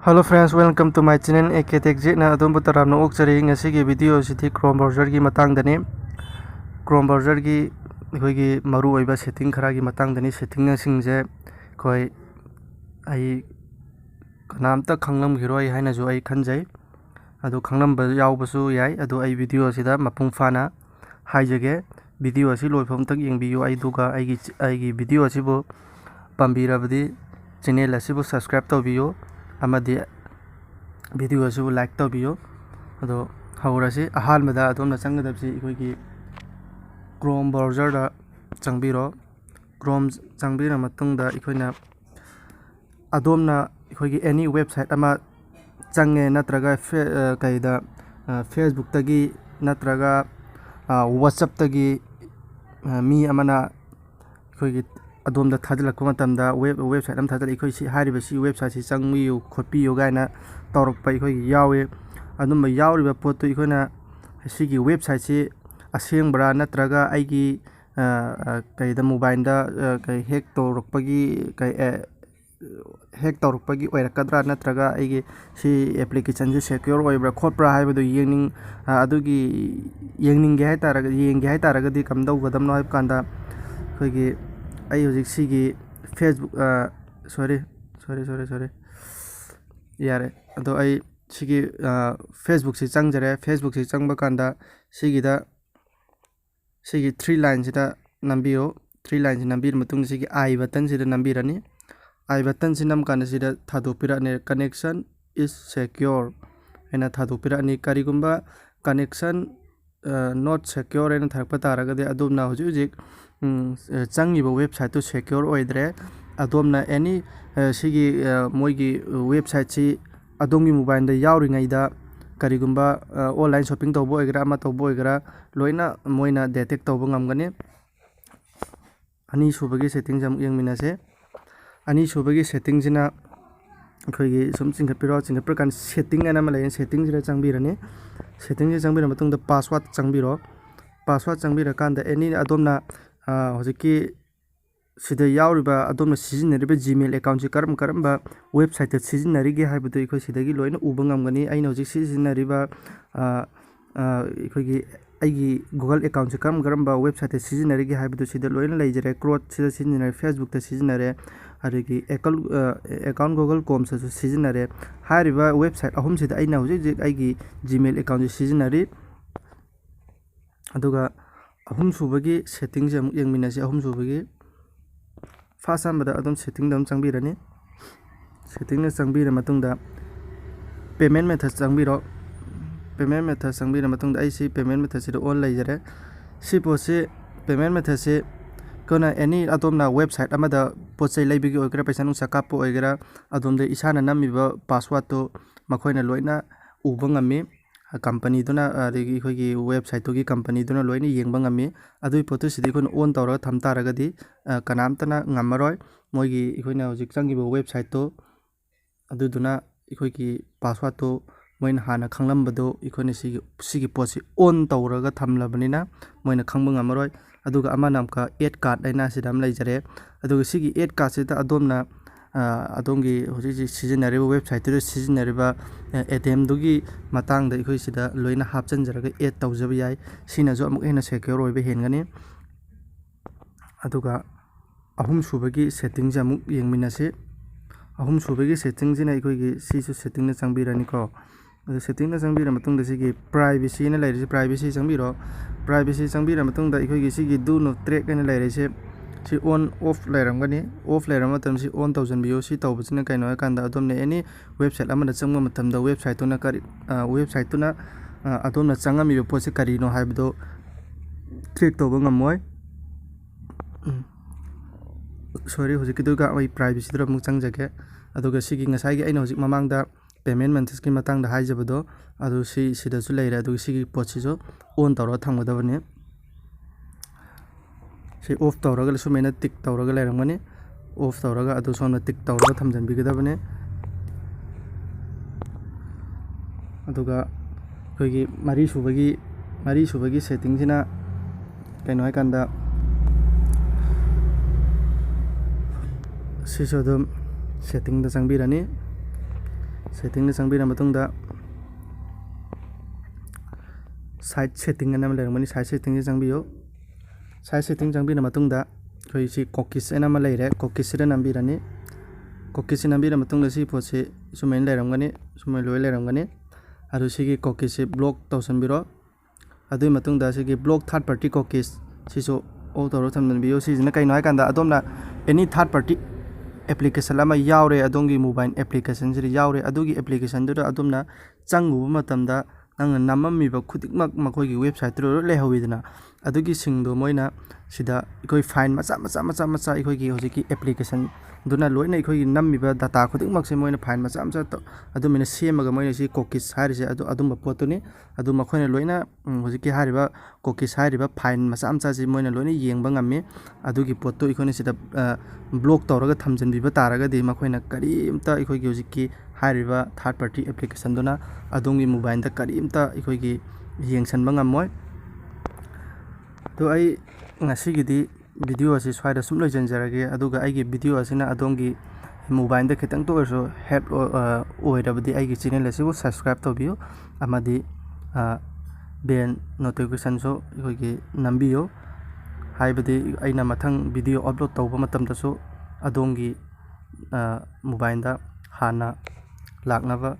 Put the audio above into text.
hello friends, welcome to my channel AK टेक्जेटना अदोम तरामना ओक्चरी ngasi वीडियो सिटी क्रोम ब्राउजर की matangdani क्रोम ब्राउजर की अखोगी मरु ओइबा सेटिंग खरा की matangdani सेटिंग सिंगजे कोई आई कनामता खंगलमगिरोय हाइनाजु आई खनजै अदु खंगलम यावबसु याय अदु आई वीडियो सिदा मपुंग फाना हाइजगे वीडियो असि लोइफम तक यंगबियो आई दुगा आईगी वीडियो असिबो पाम्बिराबदि चैनल असिबो सब्सक्राइब तौबियो अमदि वीडियो असिबो लाइक तौबियो अदो हौरासि अहानबदा अदोमना चंगदबसि इखोगी क्रोम ब्राउजर दा चंगबिरो क्रोम चंगबिरा मतुंगदा इखोइना अदोमना इखोगी एनी वेबसाइट अमा चंगे नत्रगा कइदा फेसबुक तगी नत्रगा व्हाट्सएप तगी मी अमना इखोगी अदोमदा थाजलक मतमदा वेबसाइट अम थाजल इखोई हारिबसि वेबसाइट सि चंगमियो खोपियो गायना तौरक इखोगी यावे अदुम यावरिबा पोतो इखोना सिगी वेबसाइट सि असेंबरा नत्रगा आइगी कइदा मोबाइल दा कइ हैक तौरकपगी कइ हैक तौरकपगी ओइरकद्रा नत्रगा आइगी सि एप्लीकेशन सि सिक्योर ओइब्रा खोपरा हाइबदो येंगनिंग अदुगी येंगनिंगे हाइतारगा येंगे हाइतारगदि कमदौगदमनो हाइब कांदा खोगी आई हजिक सिगी फेसबुक सॉरी यारे अदो आई सिगी फेसबुक से चंगजरे फेसबुक से चंगबा कांदा सिगिदा सिगी 3 लाइन सिदा नंबियो 3 लाइन से नंबीर मतुंग सिगी आई बटन सिदा नंबीरनी आई बटन से नम कांदा सिदा थादोपिराने कनेक्शन इज सिक्योर एना थादोपिराने कारिगुंबा कनेक्शन नॉट सिक्योर एना थारपा तारगदे अदोमना हजिक चंगिबा वेबसाइट तो सिक्योर ओइद्रे अदोमना एनी सिगी मोइगी वेबसाइट सि अदोमगी मोबाइल दा यावरिङैदा करिगुंबा ऑनलाइन शॉपिंग तौबो ओइगरा अमा तौबो ओइगरा लोइना मोइना डिटेक्ट तौबो ngamgani अनि सुबगी सेटिंग जम यंगमिनासे अनि सुबगी सेटिंग जिना खोगी सुम चिंगपिरो कान सेटिंग एना मलाय सेटिंग जिरा चंगबिरने सेटिंग जे चंगबिर मतुंग द पासवर्ड चंगबिरो पासवर्ड चंगबिर कांदा एनी अदोमना हजिकी सिदा यावरिबा अदोमना सिजिनरिबा जीमेल अकाउंट से करम वेबसाइट सिजिनरिगे हाइबदो इखो सिदगी लोइना उबा ngamgani आइना हजिक सिजिनरिबा इखोगी आइगी गूगल अकाउंट से करम वेबसाइट सिजिनरिगे हाइबदो सिदा लोइना लेजरे क्रोड सिदा सिजिनरे फेसबुक ते सिजिनरे अरगी अकाउंट गूगल कॉम से सिजिनरे हारिबा वेबसाइट अहुम सिदा आइना हजिक आइगी जीमेल अकाउंट से सिजिनरी अदुगा अहुम सुबगी सेटिंग जे यंगमिनासे अहुम सुबगी फास्ट आमबदा अदम सेटिंग दम चंगबिरने सेटिंग ने चंगबिर मतुंगदा पेमेंट मेथड चंगबिरो पेमेंट मेथड चंगबिर मतुंगदा आइसि पेमेंट मेथड से ऑन लाइजरे सि पोसे पेमेंट मेथड से कोना एनी अदोमना वेबसाइट अमदा पोचै लाइबिगी ओइगरा पैसा नुसा कापो ओइगरा अदोमदे इसाना नमिबा पासवर्ड तो मखोइना लोइना उबंगमी कंपनी दुना अदगी खोगी वेबसाइट तो की कंपनी दुना लोइना येंगबंगमी अदुइ पोतो सिदि कोन ऑन तौर थमतारगदि कनामतना ngammaroi मोइगी इखोइना हजिक चंगिबो वेबसाइट तो अदुदुना इखोगी पासवर्ड तो मोइन हाना खंगलमबदो इखोने सिगी पोसी ऑन तौरगा थमलबनिना मोइना खंगबं ngammaroi अदुगा अमा नामका एड कार्ड लाइना सिदाम लाइजरे अदुगा सिगी एड कार्ड सिदा अदोमना अदोंगी हजिक सिजिनरिबा वेबसाइट तो सिजिनरिबा एटीएम दुगी मतंगदा इखोइ सिदा लोइना हापचनजरगा एड तौजबा याय सिनाजो अमुक हेना सिक्योर ओइबा हेनगनी अदुगा अहुम सुबगी सेटिंग जे अमुक यंगमिनासे अहुम सुबगी सेटिंग जिना इखोगी सिसु सेटिंग ने चंगबिरानिको सेटिंग ने चंगबिरा मतुंगदा सिगी प्राइवेसी ने लाइरिसे प्राइवेसी चंगबिरा मतुंगदा इखोगी सिगी डू नो ट्रैक ने लाइरिसे सि ऑन ऑफ लाइरमगनी ऑफ लाइरम मतम सि ऑन तौजनबियो सि तौबसिना काइनो कांदा अदोमने एनी वेबसाइट अमदा चंगम मतमदा वेबसाइट तुना करी वेबसाइट तुना अदोमना चंगमिबो पोसे करिनो हाइबदो ट्रैक तौबो ngamoi सॉरी हजिकदुगा ओइ प्राइवेसी दर मुक चंगजगे अदुगा सिगी ngasai आइना हजिक ममांगदा पेमेंट मेथड्स की मतंगदा हाइजबदो अदु सिदासु लेरे अदु सिगी पोचिजो ऑन तौर थंगदबने से ऑफ तौरगा सुमेना टिक तौरगा लेरमगनी ऑफ तौरगा अदु सोना टिक तौरगा थमजनबिगदबने अदुगा खोगी मरी सुबगी सेटिंग जिना कइनो हाइकांदा सिसोदम सेटिंग दा चंगबिरानी ꯁꯦꯇꯤꯡꯗ ꯆꯪꯕꯤꯔ ꯃꯇꯨꯡꯗ ꯁꯥꯏꯠ ꯁꯦꯇꯤꯡ ꯑꯅ ꯑꯃ ꯂꯩꯔꯝꯒꯅꯤ ꯁꯥꯏꯠ ꯁꯦꯇꯤꯡꯁꯤ ꯆꯪꯕꯤꯌꯨ ꯁꯥꯏꯠ ꯁꯦꯇꯤꯡ ꯆꯪꯕꯤꯔ ꯃꯇꯨꯡꯗ ꯑꯩꯈꯣꯏ ꯁꯤ ꯀꯣꯀꯤꯁ ꯑꯅ ꯑꯃ ꯂꯩꯔꯦ ꯀꯣꯀꯤꯁꯁꯤꯗ ꯅꯝꯕꯤꯔꯅꯤ ꯀꯣꯀꯤꯁꯁꯤ ꯅꯝꯕꯤꯔ ꯃꯇꯨꯡꯗ ꯁꯤ ꯄꯣꯠꯁꯤ ꯁꯨꯃꯥꯏꯅ ꯂꯩꯔꯝꯒꯅꯤ ꯁꯨꯃꯥꯏꯅ ꯂꯣꯏ ꯂꯩꯔꯝꯒꯅꯤ ꯑꯗꯨ ꯁꯤꯒꯤ ꯀꯣꯀꯤꯁꯁꯤ ꯕ꯭ꯂꯣꯛ ꯇꯧꯁꯟꯕꯤꯔꯣ ꯑꯗꯨꯒꯤ ꯃꯇꯨꯡꯗ ꯁꯤꯒꯤ ꯕ꯭ꯂꯣꯛ ꯊꯥꯔꯠ ꯄꯥꯔꯇꯤ ꯀꯣꯀꯤꯁ ꯁꯤꯁꯨ ꯑꯣꯐ ꯇꯧꯔ ꯊꯝꯖꯟꯕꯤꯌꯨ ꯁꯤꯁꯤꯅ ꯀꯩꯅꯣ ꯍꯥꯏꯀꯥꯟꯗ ꯑꯗꯣꯝꯅ ꯑꯦꯅꯤ ꯊꯥꯔꯠ ꯄꯥꯔꯇꯤ ꯑꯦꯄ꯭ꯂꯤꯀꯦꯁꯟ ꯑꯃ ꯌꯥꯎꯔꯦ ꯑꯗꯣꯝꯒꯤ ꯃꯣꯕꯥꯏꯜ ꯑꯦꯄ꯭ꯂꯤꯀꯦꯁꯟꯁꯤꯗ ꯌꯥꯎꯔꯦ ꯑꯗꯨꯒꯤ ꯑꯦꯄ꯭ꯂꯤꯀꯦꯁꯟꯗꯨꯗ ꯑꯗꯣꯝꯅ ꯆꯪꯉꯨꯕ ꯃꯇꯝꯗ ꯅꯪꯅ ꯅꯝꯃꯝꯃꯤꯕ ꯈꯨꯗꯤꯡꯃꯛ ꯃꯈꯣꯏꯒꯤ ꯋꯦꯕꯁꯥꯏꯠꯇꯨꯗ ꯂꯣꯏ ꯂꯩꯍꯧꯋꯤꯗꯅ ꯑꯗꯨꯒꯤꯁꯤꯡꯗꯣ ꯃꯣꯏꯅ ꯁꯤꯗ ꯑꯩꯈꯣꯏ ꯐꯥꯏꯟ ꯃꯆꯥ ꯑꯩꯈꯣꯏꯒꯤ ꯍꯧꯖꯤꯛꯀꯤ ꯑꯦꯄ꯭ꯂꯤꯀꯦꯁꯟꯗꯨꯅ ꯂꯣꯏꯅ ꯑꯩꯈꯣꯏꯒꯤ ꯅꯝꯃꯤꯕ ꯗꯇꯥ ꯈꯨꯗꯤꯡꯃꯛꯁꯦ ꯃꯣꯏꯅ ꯐꯥꯏꯟ ꯃꯆꯥ ꯑꯗꯨꯃꯥꯏꯅ ꯁꯦꯝꯃꯒ ꯃꯣꯏꯅ ꯁꯤ ꯀꯣꯀꯤꯁ ꯍꯥꯏꯔꯤꯁꯦ ꯑꯗꯨꯝꯕ ꯄꯣꯠꯇꯨꯅꯤ ꯑꯗꯨ ꯃꯈꯣꯏꯅ ꯂꯣꯏꯅ ꯍꯧꯖꯤꯛꯀꯤ ꯍꯥꯏꯔꯤꯕ ꯀꯣꯀꯤꯁ ꯍꯥꯏꯔꯤꯕ ꯐꯥꯏꯟ ꯃꯆꯥꯁꯤ ꯃꯣꯏꯅ ꯂꯣꯏꯅ ꯌꯦꯡꯕ ꯉꯝꯃꯤ ꯑꯗꯨꯒꯤ ꯄꯣꯠꯇꯨ ꯑꯩꯈꯣꯏꯅ ꯁꯤꯗ ꯕ꯭ꯂꯣꯛ ꯇꯧꯔꯒ ꯊꯝꯖꯤꯟꯕꯤꯕ ꯇꯥꯔꯒꯗꯤ ꯃꯈꯣꯏꯅ ꯀꯔꯤꯝꯇ ꯑꯩꯈꯣꯏꯒꯤ ꯍꯧꯖꯤꯛꯀꯤ ꯍꯥꯏꯔꯤꯕ ꯊꯥꯔꯠ ꯄꯥꯔꯇꯤ ꯑꯦꯄ꯭ꯂꯤꯀꯦꯁꯟꯗꯨꯅ ꯑꯗꯣꯝꯒꯤ ꯃꯣꯕꯥꯏꯜꯗ ꯀꯔꯤꯝꯇ ꯑꯩꯈꯣꯏꯒꯤ ꯌꯦꯡꯁꯟꯕ ꯉꯝꯃꯣꯏ ꯑꯗꯣ ꯑꯩ ꯉꯁꯤꯒꯤꯗꯤ ꯚꯤꯗꯤꯑꯣ ꯑꯁꯤ ꯁ꯭ꯋꯥꯏꯗ ꯁꯨꯝ ꯂꯣꯏꯁꯤꯟꯖꯔꯒꯦ ꯑꯗꯨꯒ ꯑꯩꯒꯤ ꯚꯤꯗꯤꯑꯣ ꯑꯁꯤꯅ ꯑꯗꯣꯝꯒꯤ ꯃꯣꯕꯥꯏꯜꯗ ꯈꯤꯇꯪꯇ ꯑꯣꯏꯔꯁꯨ ꯍꯦꯜꯞ ꯑꯣꯏꯔꯕꯗꯤ ꯑꯩꯒꯤ ꯆꯦꯅꯦꯜ ꯑꯁꯤꯕꯨ ꯁꯕꯁꯀ꯭ꯔꯥꯏꯕ ꯇꯧꯕꯤꯌꯨ ꯑꯃꯗꯤ ꯕꯦꯜ ꯅꯣꯇꯤꯐꯤꯀꯦꯁꯟꯁꯨ ꯑꯩꯈꯣꯏꯒꯤ ꯅꯝꯕꯤꯌꯨ ꯍꯥꯏꯕꯗꯤ ꯑꯩꯅ ꯃꯊꯪ ꯚꯤꯗꯤꯑꯣ ꯑꯞꯂꯣꯗ ꯇꯧꯕ ꯃꯇꯝꯗꯁꯨ ꯑꯗꯣꯝꯒꯤ ꯃꯣꯕꯥꯏꯜꯗ ꯍꯥꯟꯅ ꯂꯥꯛꯅꯕ